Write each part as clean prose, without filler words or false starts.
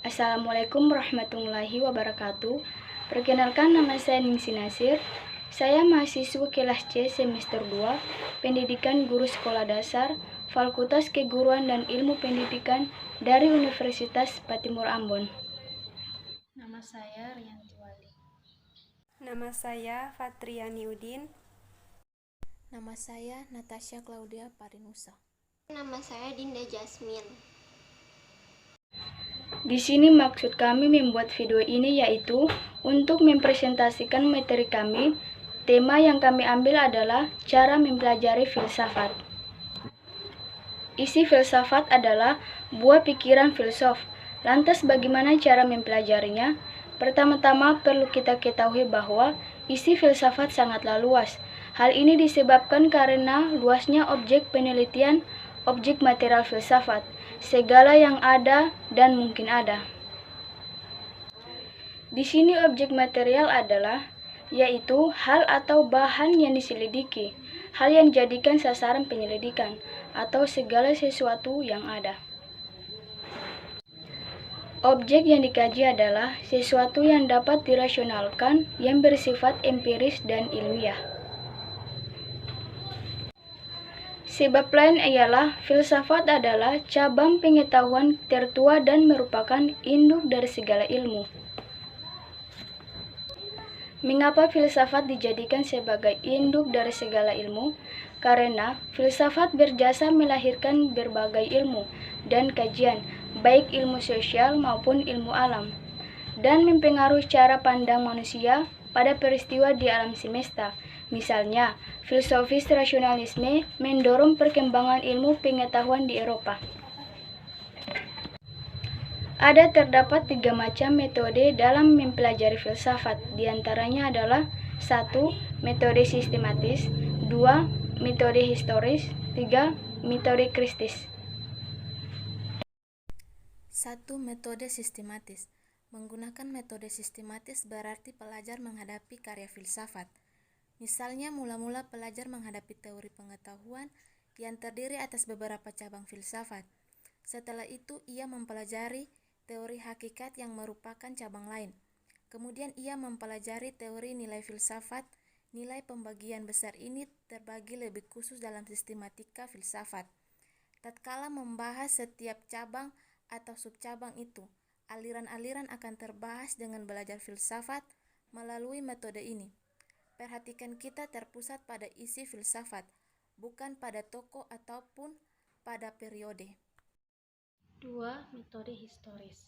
Assalamualaikum warahmatullahi wabarakatuh. Perkenalkan, nama saya Ningsi Nasir. Saya mahasiswa kelas C semester 2, Pendidikan Guru Sekolah Dasar, Fakultas Keguruan dan Ilmu Pendidikan dari Universitas Patimur Ambon. Nama saya Rianti Wali. Nama saya Fatriani Udin. Nama saya Natasha Claudia Parinusa. Nama saya Dinda Jasmine. Di sini maksud kami membuat video ini yaitu untuk mempresentasikan materi kami. Tema yang kami ambil adalah cara mempelajari filsafat. Isi filsafat adalah buah pikiran filsuf. Lantas bagaimana cara mempelajarinya? Pertama-tama perlu kita ketahui bahwa isi filsafat sangatlah luas. Hal ini disebabkan karena luasnya objek penelitian, objek material filsafat, segala yang ada dan mungkin ada. Di sini objek material adalah yaitu hal atau bahan yang diselidiki, hal yang dijadikan sasaran penyelidikan, atau segala sesuatu yang ada. Objek yang dikaji adalah sesuatu yang dapat dirasionalkan, yang bersifat empiris dan ilmiah. Sebab lain ialah filsafat adalah cabang pengetahuan tertua dan merupakan induk dari segala ilmu. Mengapa filsafat dijadikan sebagai induk dari segala ilmu? Karena filsafat berjasa melahirkan berbagai ilmu dan kajian, baik ilmu sosial maupun ilmu alam, dan mempengaruhi cara pandang manusia pada peristiwa di alam semesta. Misalnya, filosofis rasionalisme mendorong perkembangan ilmu pengetahuan di Eropa. Terdapat 3 macam metode dalam mempelajari filsafat. Di antaranya adalah 1. Metode sistematis, 2. Metode historis, 3. Metode kritis. 1. Metode sistematis. Menggunakan metode sistematis berarti pelajar menghadapi karya filsafat. Misalnya, mula-mula pelajar menghadapi teori pengetahuan yang terdiri atas beberapa cabang filsafat. Setelah itu, ia mempelajari teori hakikat yang merupakan cabang lain. Kemudian ia mempelajari teori nilai filsafat. Nilai pembagian besar ini terbagi lebih khusus dalam sistematika filsafat. Tatkala membahas setiap cabang atau subcabang itu, aliran-aliran akan terbahas dengan belajar filsafat melalui metode ini. Perhatikan, kita terpusat pada isi filsafat, bukan pada tokoh ataupun pada periode. 2. Metode historis.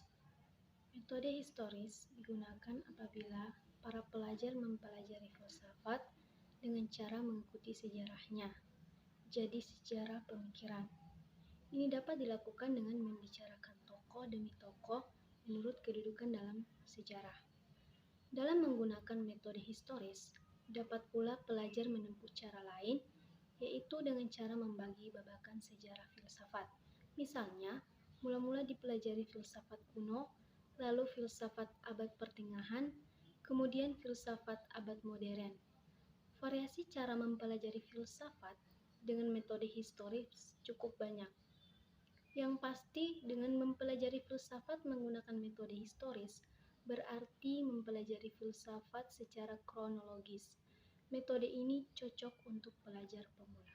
Metode historis digunakan apabila para pelajar mempelajari filsafat dengan cara mengikuti sejarahnya, jadi sejarah pemikiran. Ini dapat dilakukan dengan membicarakan tokoh demi tokoh menurut kedudukan dalam sejarah. Dalam menggunakan metode historis, dapat pula pelajar menempuh cara lain, yaitu dengan cara membagi babakan sejarah filsafat. Misalnya, mula-mula dipelajari filsafat kuno, lalu filsafat abad pertengahan, kemudian filsafat abad modern. Variasi cara mempelajari filsafat dengan metode historis cukup banyak. Yang pasti, dengan mempelajari filsafat menggunakan metode historis, berarti mempelajari filsafat secara kronologis. Metode ini cocok untuk pelajar pemula.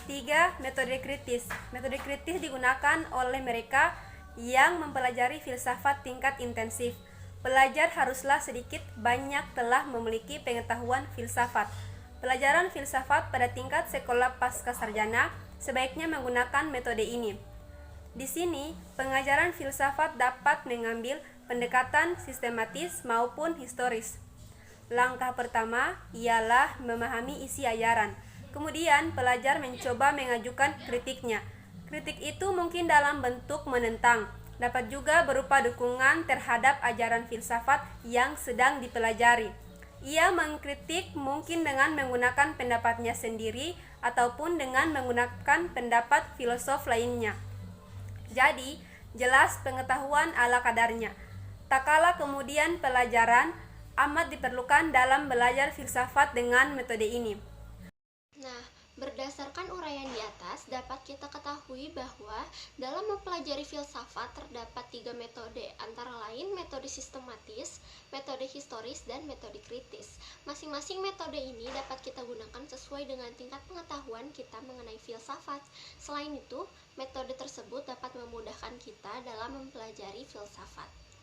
3. Metode kritis. Metode kritis digunakan oleh mereka yang mempelajari filsafat tingkat intensif. Pelajar haruslah sedikit banyak telah memiliki pengetahuan filsafat. Pelajaran filsafat pada tingkat sekolah pascasarjana sebaiknya menggunakan metode ini. Di sini, pengajaran filsafat dapat mengambil pendekatan sistematis maupun historis. Langkah pertama ialah memahami isi ajaran. Kemudian, pelajar mencoba mengajukan kritiknya. Kritik itu mungkin dalam bentuk menentang, dapat juga berupa dukungan terhadap ajaran filsafat yang sedang dipelajari. Ia mengkritik mungkin dengan menggunakan pendapatnya sendiri ataupun dengan menggunakan pendapat filosof lainnya. Jadi, jelas pengetahuan ala kadarnya. Tak kalah kemudian pelajaran amat diperlukan dalam belajar filsafat dengan metode ini. Nah, Berdasarkan uraian di atas, dapat kita ketahui bahwa dalam mempelajari filsafat terdapat 3 metode, antara lain metode sistematis, metode historis, dan metode kritis. Masing-masing metode ini dapat kita gunakan sesuai dengan tingkat pengetahuan kita mengenai filsafat. Selain itu, metode tersebut dapat memudahkan kita dalam mempelajari filsafat.